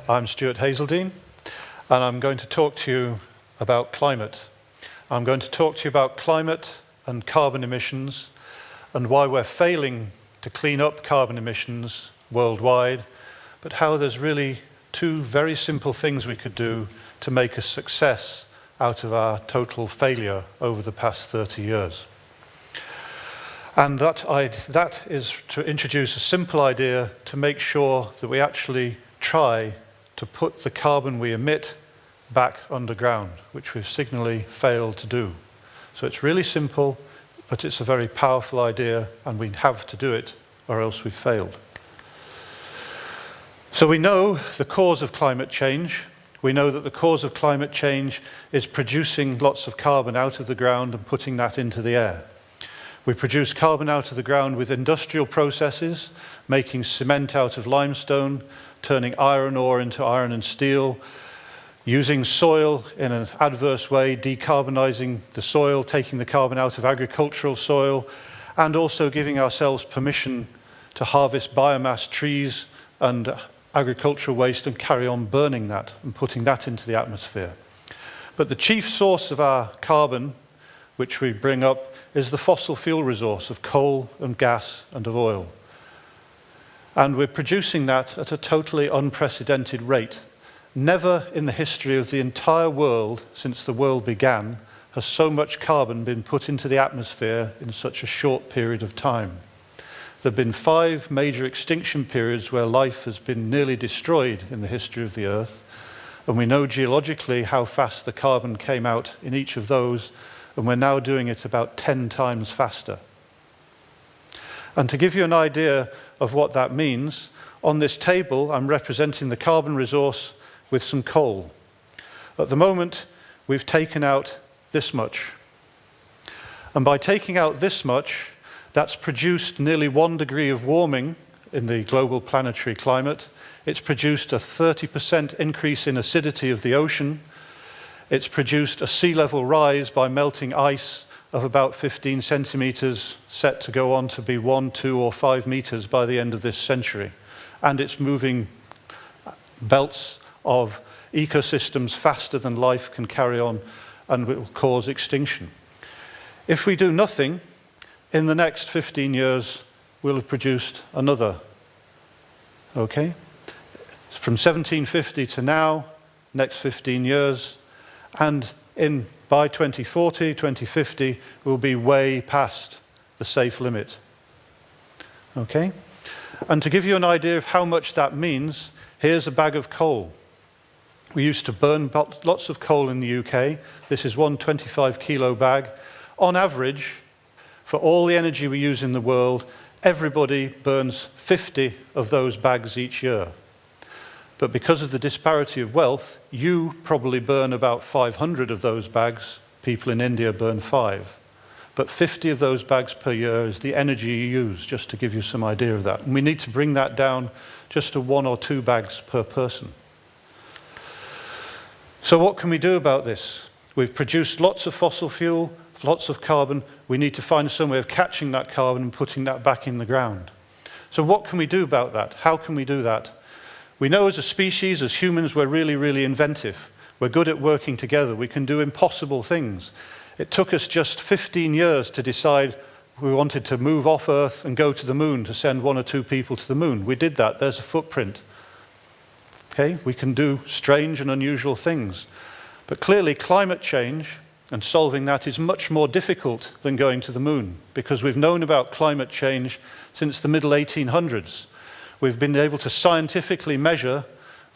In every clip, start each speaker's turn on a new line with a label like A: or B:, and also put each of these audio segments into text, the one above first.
A: I'm Stuart Haszeldine, and I'm going to talk to you about climate. I'm going to talk to you about climate and carbon emissions and why we're failing to clean up carbon emissions worldwide, but how there's really two very simple things we could do to make a success out of our total failure over the past 30 years. And that is to introduce a simple idea to make sure that we actually try to put the carbon we emit back underground, which we've signally failed to do. So it's really simple, but it's a very powerful idea, and we have to do it, or else we've failed. So we know the cause of climate change. We know that the cause of climate change is producing lots of carbon out of the ground and putting that into the air. We produce carbon out of the ground with industrial processes, making cement out of limestone, turning iron ore into iron and steel, using soil in an adverse way, decarbonizing the soil, taking the carbon out of agricultural soil, and also giving ourselves permission to harvest biomass trees and agricultural waste and carry on burning that and putting that into the atmosphere. But the chief source of our carbon, which we bring up, is the fossil fuel resource of coal and gas and of oil. And we're producing that at a totally unprecedented rate. Never in the history of the entire world, since the world began, has so much carbon been put into the atmosphere in such a short period of time. There have been 5 major extinction periods where life has been nearly destroyed in the history of the Earth, and we know geologically how fast the carbon came out in each of those, and we're now doing it about 10 times faster. And to give you an idea of what that means, on this table I'm representing the carbon resource with some coal. At the moment, we've taken out this much. And by taking out this much, that's produced nearly 1 degree of warming in the global planetary climate. It's produced a 30% increase in acidity of the ocean. It's produced a sea level rise by melting ice of about 15 centimeters, set to go on to be 1, 2, or 5 meters by the end of this century. And it's moving belts of ecosystems faster than life can carry on, and will cause extinction. If we do nothing, in the next 15 years, we'll have produced another. Okay? From 1750 to now, next 15 years, and by 2040, 2050, we'll be way past the safe limit. Okay? And to give you an idea of how much that means, here's a bag of coal. We used to burn lots of coal in the UK. This is one 25-kilo bag. On average, for all the energy we use in the world, everybody burns 50 of those bags each year. But because of the disparity of wealth, you probably burn about 500 of those bags. People in India burn 5. But 50 of those bags per year is the energy you use, just to give you some idea of that. And we need to bring that down just to 1 or 2 bags per person. So what can we do about this? We've produced lots of fossil fuel, lots of carbon. We need to find some way of catching that carbon and putting that back in the ground. So what can we do about that? How can we do that? We know as a species, as humans, we're really, really inventive. We're good at working together. We can do impossible things. It took us just 15 years to decide we wanted to move off Earth and go to the moon, to send 1 or 2 people to the moon. We did that. There's a footprint. Okay? We can do strange and unusual things. But clearly climate change and solving that is much more difficult than going to the moon, because we've known about climate change since the middle 1800s. We've been able to scientifically measure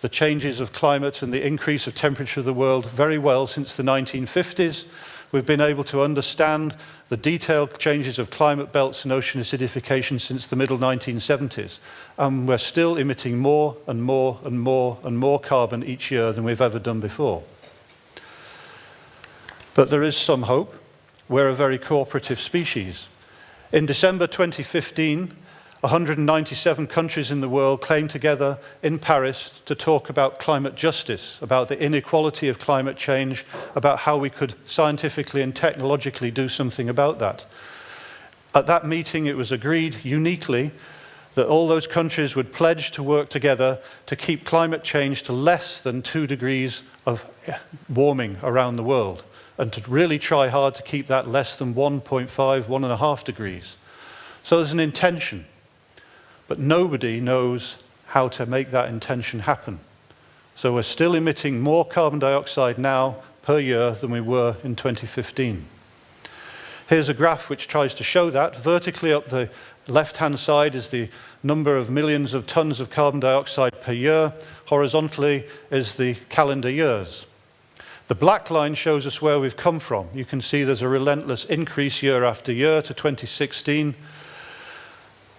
A: the changes of climate and the increase of temperature of the world very well since the 1950s. We've been able to understand the detailed changes of climate belts and ocean acidification since the middle 1970s. And we're still emitting more and more and more and more carbon each year than we've ever done before. But there is some hope. We're a very cooperative species. In December 2015, 197 countries in the world came together in Paris to talk about climate justice, about the inequality of climate change, about how we could scientifically and technologically do something about that. At that meeting, it was agreed uniquely that all those countries would pledge to work together to keep climate change to less than 2 degrees of warming around the world, and to really try hard to keep that less than 1.5, 1.5 degrees. So there's an intention, but nobody knows how to make that intention happen. So we're still emitting more carbon dioxide now per year than we were in 2015. Here's a graph which tries to show that. Vertically up the left-hand side is the number of millions of tons of carbon dioxide per year. Horizontally is the calendar years. The black line shows us where we've come from. You can see there's a relentless increase year after year to 2016.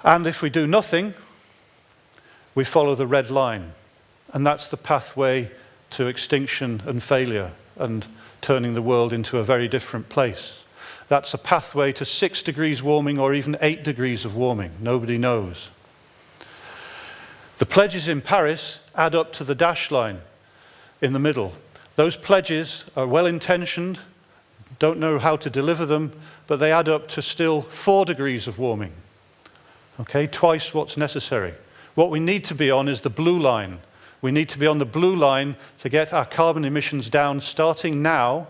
A: And if we do nothing, we follow the red line. And that's the pathway to extinction and failure and turning the world into a very different place. That's a pathway to 6 degrees warming or even 8 degrees of warming. Nobody knows. The pledges in Paris add up to the dash line in the middle. Those pledges are well-intentioned, don't know how to deliver them, but they add up to still 4 degrees of warming. Okay, twice what's necessary. What we need to be on is the blue line. We need to be on the blue line to get our carbon emissions down, starting now,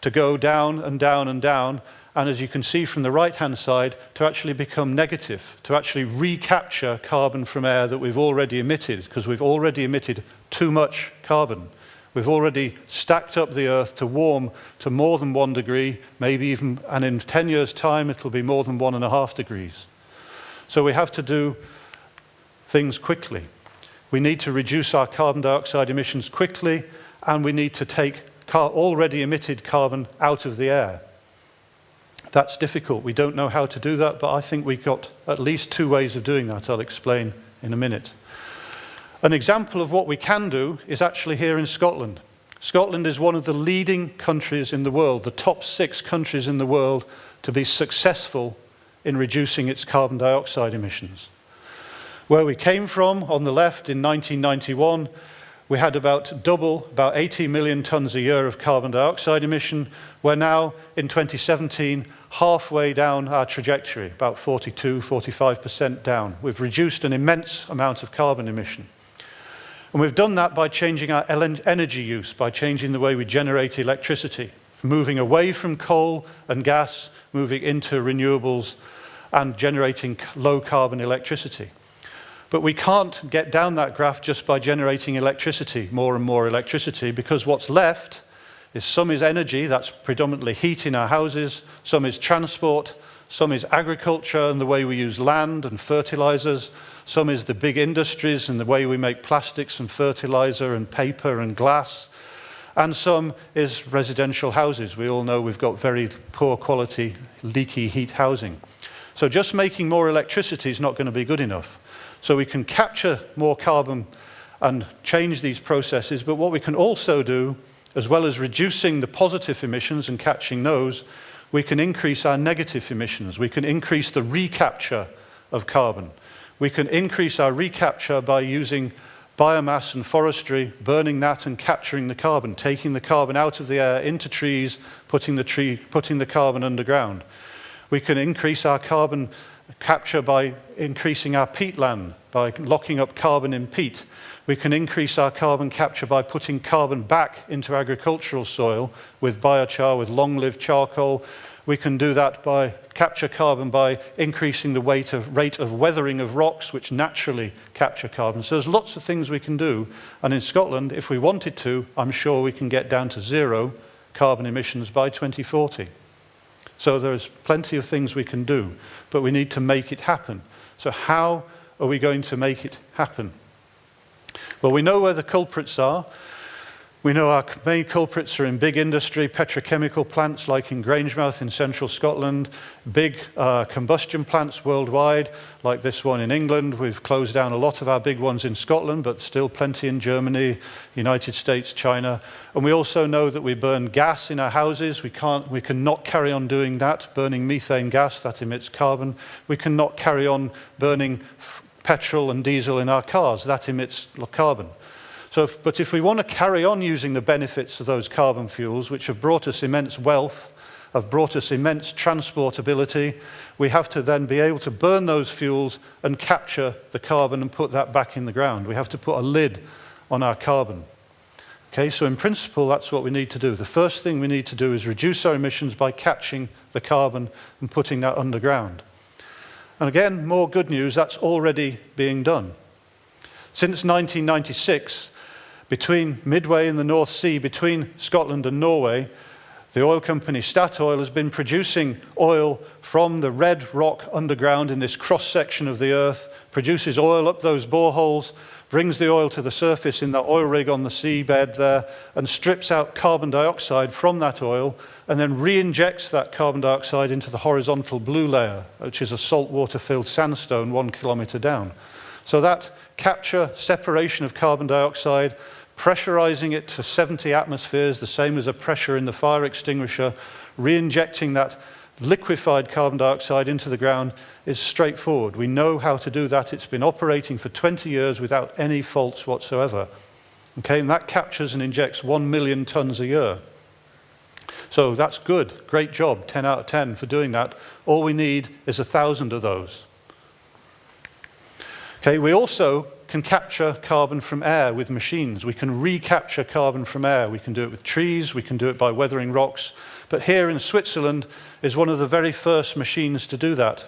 A: to go down and down and down, and as you can see from the right-hand side, to actually become negative, to actually recapture carbon from air that we've already emitted, because we've already emitted too much carbon. We've already stacked up the Earth to warm to more than 1 degree, maybe even, and in 10 years' time, it'll be more than 1.5 degrees. So we have to do things quickly. We need to reduce our carbon dioxide emissions quickly, and we need to take already emitted carbon out of the air. That's difficult. We don't know how to do that, but I think we've got at least 2 ways of doing that. I'll explain in a minute. An example of what we can do is actually here in Scotland. Scotland is one of the leading countries in the world, the top 6 countries in the world to be successful in reducing its carbon dioxide emissions. Where we came from, on the left, in 1991, we had about 80 million tons a year of carbon dioxide emission. We're now, in 2017, halfway down our trajectory, about 45% down. We've reduced an immense amount of carbon emission. And we've done that by changing our energy use, by changing the way we generate electricity, moving away from coal and gas, moving into renewables, and generating low-carbon electricity. But we can't get down that graph just by generating electricity, more and more electricity, because what's left is some is energy, that's predominantly heat in our houses, some is transport, some is agriculture and the way we use land and fertilizers, some is the big industries and the way we make plastics and fertilizer and paper and glass, and some is residential houses. We all know we've got very poor quality, leaky heat housing. So just making more electricity is not going to be good enough. So we can capture more carbon and change these processes, but what we can also do, as well as reducing the positive emissions and catching those, we can increase our negative emissions. We can increase the recapture of carbon. We can increase our recapture by using biomass and forestry, burning that and capturing the carbon, taking the carbon out of the air into trees, putting the carbon underground. We can increase our carbon capture by increasing our peatland, by locking up carbon in peat. We can increase our carbon capture by putting carbon back into agricultural soil with biochar, with long-lived charcoal. We can do that by capture carbon by increasing the rate of weathering of rocks, which naturally capture carbon. So there's lots of things we can do. And in Scotland, if we wanted to, I'm sure we can get down to 0 carbon emissions by 2040. So there's plenty of things we can do, but we need to make it happen. So how are we going to make it happen? Well, we know where the culprits are. We know our main culprits are in big industry, petrochemical plants like in Grangemouth in central Scotland, big combustion plants worldwide, like this one in England. We've closed down a lot of our big ones in Scotland, but still plenty in Germany, United States, China. And we also know that we burn gas in our houses. We cannot carry on doing that, burning methane gas that emits carbon. We cannot carry on burning petrol and diesel in our cars. That emits carbon. But if we want to carry on using the benefits of those carbon fuels, which have brought us immense wealth have brought us immense transportability. We have to then be able to burn those fuels and capture the carbon and put that back in the ground. We have to put a lid on our carbon. Okay, so in principle, that's what we need to do. The first thing we need to do is reduce our emissions by catching the carbon and putting that underground. And again, more good news, that's already being done. Since 1996, between Midway in the North Sea, between Scotland and Norway, the oil company Statoil has been producing oil from the red rock underground in this cross-section of the earth, produces oil up those boreholes, brings the oil to the surface in that oil rig on the seabed there, and strips out carbon dioxide from that oil, and then re-injects that carbon dioxide into the horizontal blue layer, which is a saltwater-filled sandstone 1 kilometer down. So that capture, separation of carbon dioxide, pressurizing it to 70 atmospheres, the same as a pressure in the fire extinguisher, re-injecting that liquefied carbon dioxide into the ground is straightforward. We know how to do that. It's been operating for 20 years without any faults whatsoever. Okay, and that captures and injects 1 million tons a year. So that's good. Great job, 10 out of 10 for doing that. All we need is 1,000 of those. Okay, we also can capture carbon from air with machines. We can recapture carbon from air. We can do it with trees, we can do it by weathering rocks. But here in Switzerland is one of the very first machines to do that.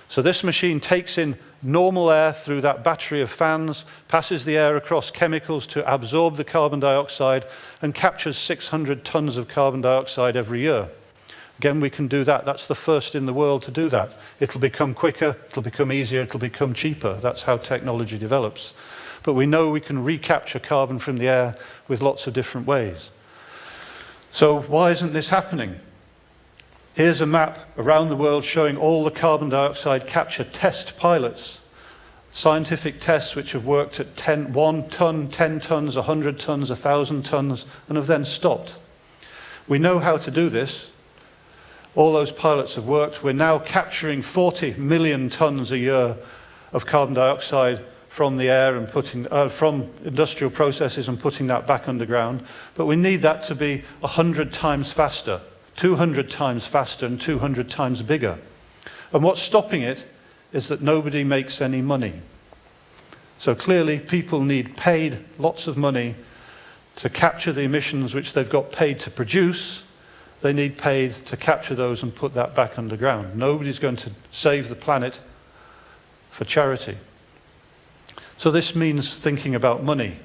A: So this machine takes in normal air through that battery of fans, passes the air across chemicals to absorb the carbon dioxide, and captures 600 tons of carbon dioxide every year. Again, we can do that. That's the first in the world to do that. It'll become quicker, it'll become easier, it'll become cheaper. That's how technology develops. But we know we can recapture carbon from the air with lots of different ways. So why isn't this happening? Here's a map around the world showing all the carbon dioxide capture test pilots. Scientific tests which have worked at 1 ton, 10 tons, 100 tons, 1,000 tons, and have then stopped. We know how to do this. All those pilots have worked. We're now capturing 40 million tons a year of carbon dioxide from the air and from industrial processes and putting that back underground. But we need that to be 100 times faster, 200 times faster, and 200 times bigger. And what's stopping it is that nobody makes any money. So clearly people need paid lots of money to capture the emissions which they've got paid to produce. They need paid to capture those and put that back underground. Nobody's going to save the planet for charity. So this means thinking about money.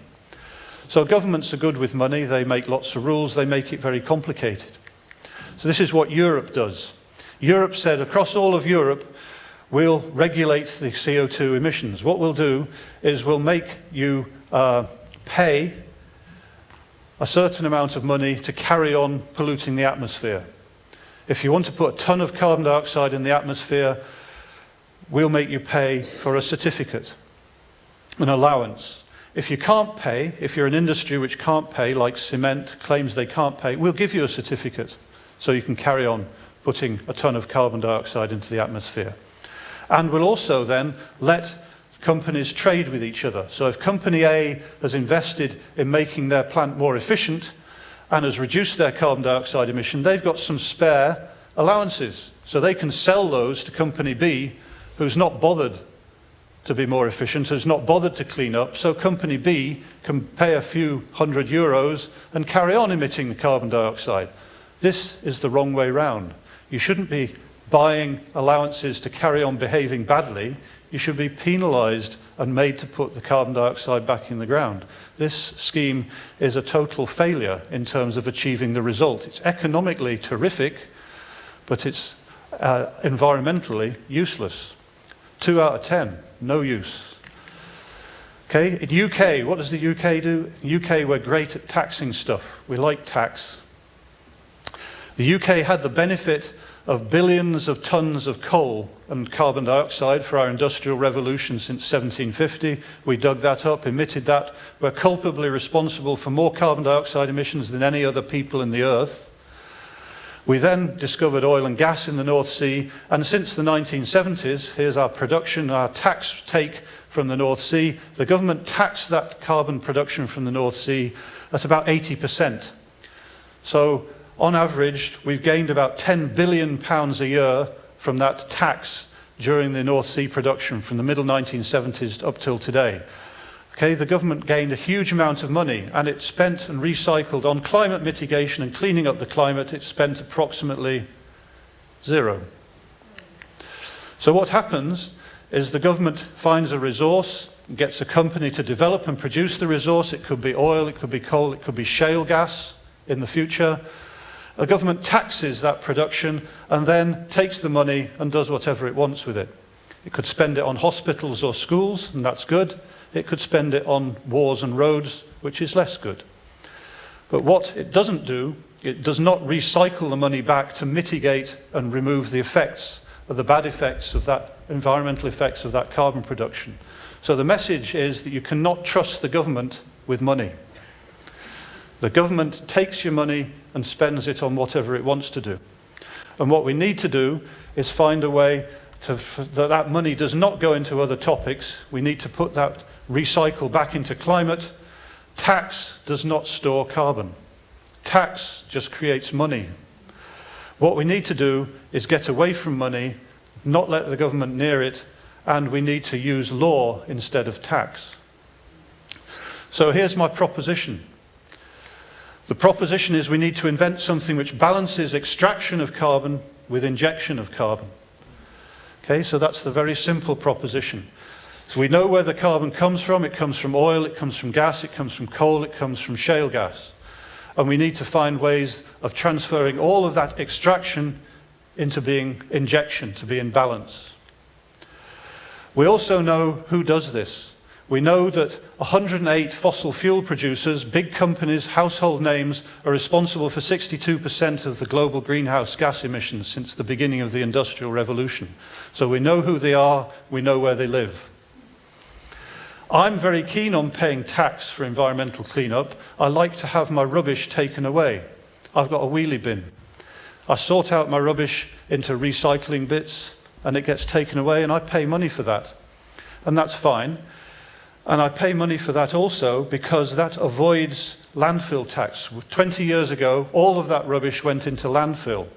A: So governments are good with money. They make lots of rules. They make it very complicated. So this is what Europe does. Europe said across all of Europe, we'll regulate the CO2 emissions. What we'll do is we'll make you pay a certain amount of money to carry on polluting the atmosphere. If you want to put a ton of carbon dioxide in the atmosphere, we'll make you pay for a certificate, an allowance. If you can't pay, if you're an industry which can't pay, like cement claims they can't pay, we'll give you a certificate so you can carry on putting a ton of carbon dioxide into the atmosphere. And we'll also then let companies trade with each other. So if company A has invested in making their plant more efficient and has reduced their carbon dioxide emission, they've got some spare allowances. So they can sell those to company B, who's not bothered to be more efficient, who's not bothered to clean up. So company B can pay a few €100 and carry on emitting the carbon dioxide. This is the wrong way round. You shouldn't be buying allowances to carry on behaving badly. You should be penalised and made to put the carbon dioxide back in the ground. This scheme is a total failure in terms of achieving the result. It's economically terrific, but it's environmentally useless. 2 out of 10, no use. Okay, in UK, what does the UK do? In UK, we're great at taxing stuff. We like tax. The UK had the benefit of billions of tons of coal and carbon dioxide for our industrial revolution since 1750. We dug that up, emitted that. We're culpably responsible for more carbon dioxide emissions than any other people in the earth. We then discovered oil and gas in the North Sea, and since the 1970s, here's our production, our tax take from the North Sea. The government taxed that carbon production from the North Sea at about 80%. So On average, we've gained about £10 billion a year from that tax during the North Sea production from the middle 1970s up till today. Okay, the government gained a huge amount of money, and it spent and recycled on climate mitigation and cleaning up the climate. It spent approximately zero. So what happens is the government finds a resource, gets a company to develop and produce the resource. It could be oil, it could be coal, it could be shale gas in the future. The government taxes that production and then takes the money and does whatever it wants with it. It could spend it on hospitals or schools, and that's good. It could spend it on wars and roads, which is less good. But what it doesn't do, it does not recycle the money back to mitigate and remove the effects, of the bad effects of that, environmental effects of that carbon production. So the message is that you cannot trust the government with money. The government takes your money and spends it on whatever it wants to do. And what we need to do is find a way that money does not go into other topics. We need to put that recycle back into climate. Tax does not store carbon. Tax just creates money. What we need to do is get away from money, not let the government near it, and we need to use law instead of tax. So here's my proposition. The proposition is we need to invent something which balances extraction of carbon with injection of carbon. Okay, so that's the very simple proposition. So we know where the carbon comes from. It comes from oil, it comes from gas, it comes from coal, it comes from shale gas. And we need to find ways of transferring all of that extraction into being injection, to be in balance. We also know who does this. We know that 108 fossil fuel producers, big companies, household names, are responsible for 62% of the global greenhouse gas emissions since the beginning of the Industrial Revolution. So we know who they are, we know where they live. I'm very keen on paying tax for environmental cleanup. I like to have my rubbish taken away. I've got a wheelie bin. I sort out my rubbish into recycling bits and it gets taken away, and I pay money for that. And that's fine. And I pay money for that also because that avoids landfill tax. 20 years ago, all of that rubbish went into landfill.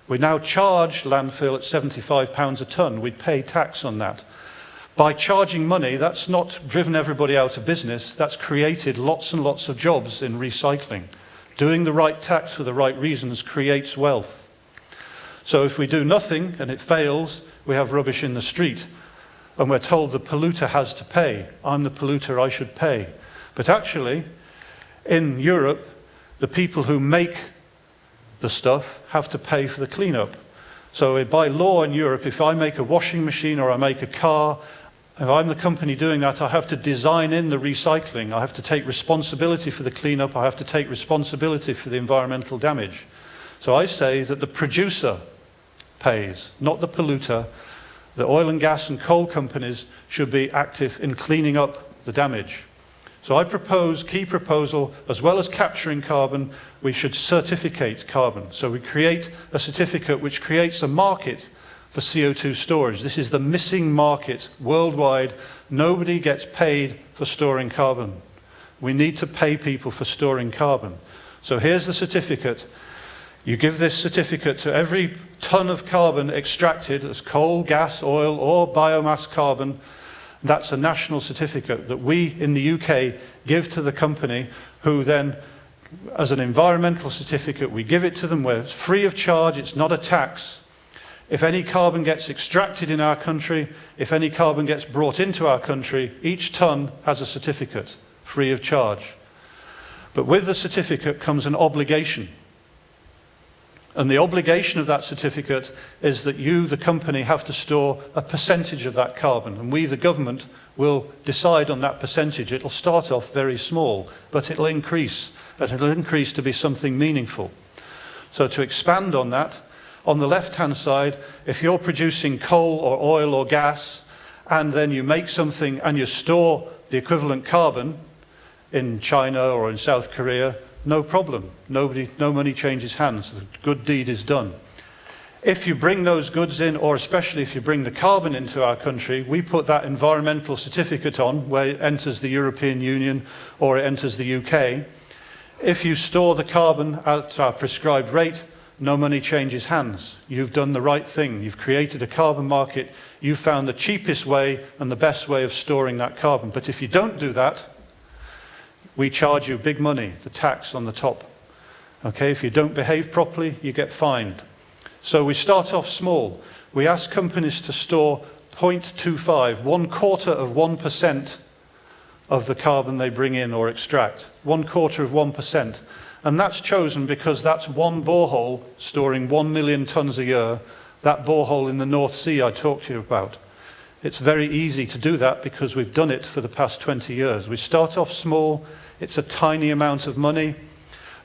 A: We now charge landfill at £75 a tonne. We pay tax on that. By charging money, that's not driven everybody out of business, that's created lots and lots of jobs in recycling. Doing the right tax for the right reasons creates wealth. So if we do nothing and it fails, we have rubbish in the street and we're told the polluter has to pay. I'm the polluter, I should pay. But actually, in Europe, the people who make the stuff have to pay for the cleanup. So by law in Europe, if I make a washing machine or I make a car, if I'm the company doing that, I have to design in the recycling. I have to take responsibility for the cleanup. I have to take responsibility for the environmental damage. So I say that the producer pays, not the polluter. The oil and gas and coal companies should be active in cleaning up the damage. So I propose, key proposal, as well as capturing carbon, we should certificate carbon. So we create a certificate which creates a market for CO2 storage. This is the missing market worldwide. Nobody gets paid for storing carbon. We need to pay people for storing carbon. So here's the certificate. You give this certificate to every ton of carbon extracted as coal, gas, oil, or biomass carbon. That's a national certificate that we in the UK give to the company, who then, as an environmental certificate, we give it to them where it's free of charge, it's not a tax. If any carbon gets extracted in our country, if any carbon gets brought into our country, each ton has a certificate, free of charge. But with the certificate comes an obligation. And the obligation of that certificate is that you, the company, have to store a percentage of that carbon. And we, the government, will decide on that percentage. It'll start off very small, but it'll increase. And it'll increase to be something meaningful. So to expand on that, on the left-hand side, if you're producing coal or oil or gas, and then you make something and you store the equivalent carbon in China or in South Korea, no problem. No money changes hands. The good deed is done. If you bring those goods in, or especially if you bring the carbon into our country, we put that environmental certificate on where it enters the European Union or it enters the UK. If you store the carbon at our prescribed rate, no money changes hands. You've done the right thing. You've created a carbon market. You've found the cheapest way and the best way of storing that carbon. But if you don't do that, we charge you big money, the tax on the top. Okay, if you don't behave properly, you get fined. So we start off small. We ask companies to store 0.25, 1/4% of the carbon they bring in or extract, 1/4%. And that's chosen because that's one borehole storing 1 million tons a year, that borehole in the North Sea I talked to you about. It's very easy to do that because we've done it for the past 20 years. We start off small, it's a tiny amount of money,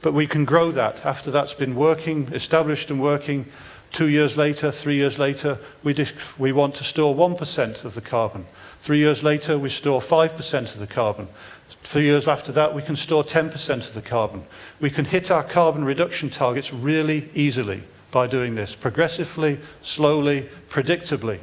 A: but we can grow that. After that's been working, established and working, 2 years later, 3 years later, we want to store 1% of the carbon. 3 years later, we store 5% of the carbon. 3 years after that, we can store 10% of the carbon. We can hit our carbon reduction targets really easily by doing this, progressively, slowly, predictably.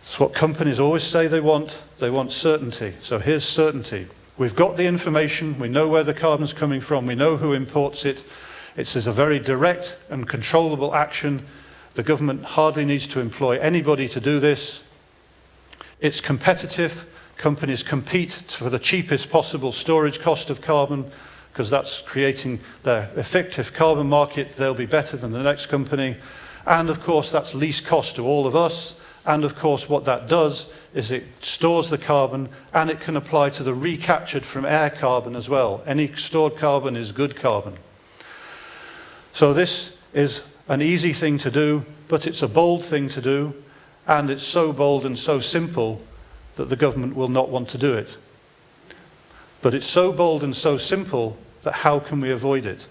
A: It's what companies always say they want. They want certainty. So here's certainty. We've got the information. We know where the carbon's coming from. We know who imports it. It's a very direct and controllable action. The government hardly needs to employ anybody to do this. It's competitive. Companies compete for the cheapest possible storage cost of carbon because that's creating their effective carbon market. They'll be better than the next company. And of course, that's least cost to all of us. And of course, what that does is it stores the carbon and it can apply to the recaptured from air carbon as well. Any stored carbon is good carbon. So this is an easy thing to do, but it's a bold thing to do. And it's so bold and so simple that the government will not want to do it. But it's so bold and so simple that how can we avoid it?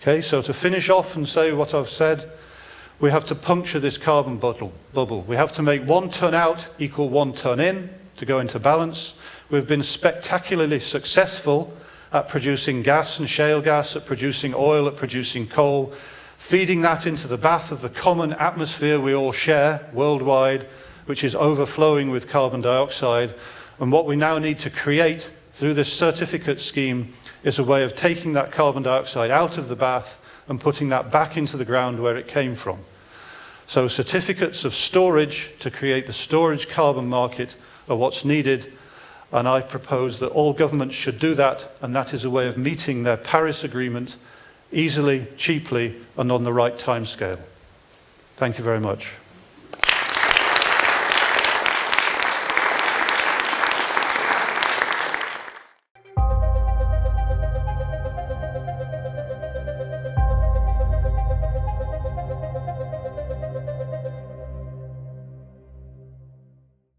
A: Okay, so to finish off and say what I've said, we have to puncture this carbon bubble. We have to make 1 ton out equal 1 ton in to go into balance. We've been spectacularly successful at producing gas and shale gas, at producing oil, at producing coal, feeding that into the bath of the common atmosphere we all share worldwide, which is overflowing with carbon dioxide. And what we now need to create through this certificate scheme is a way of taking that carbon dioxide out of the bath and putting that back into the ground where it came from. So certificates of storage to create the storage carbon market are what's needed, and I propose that all governments should do that, and that is a way of meeting their Paris Agreement easily, cheaply, and on the right timescale. Thank you very much.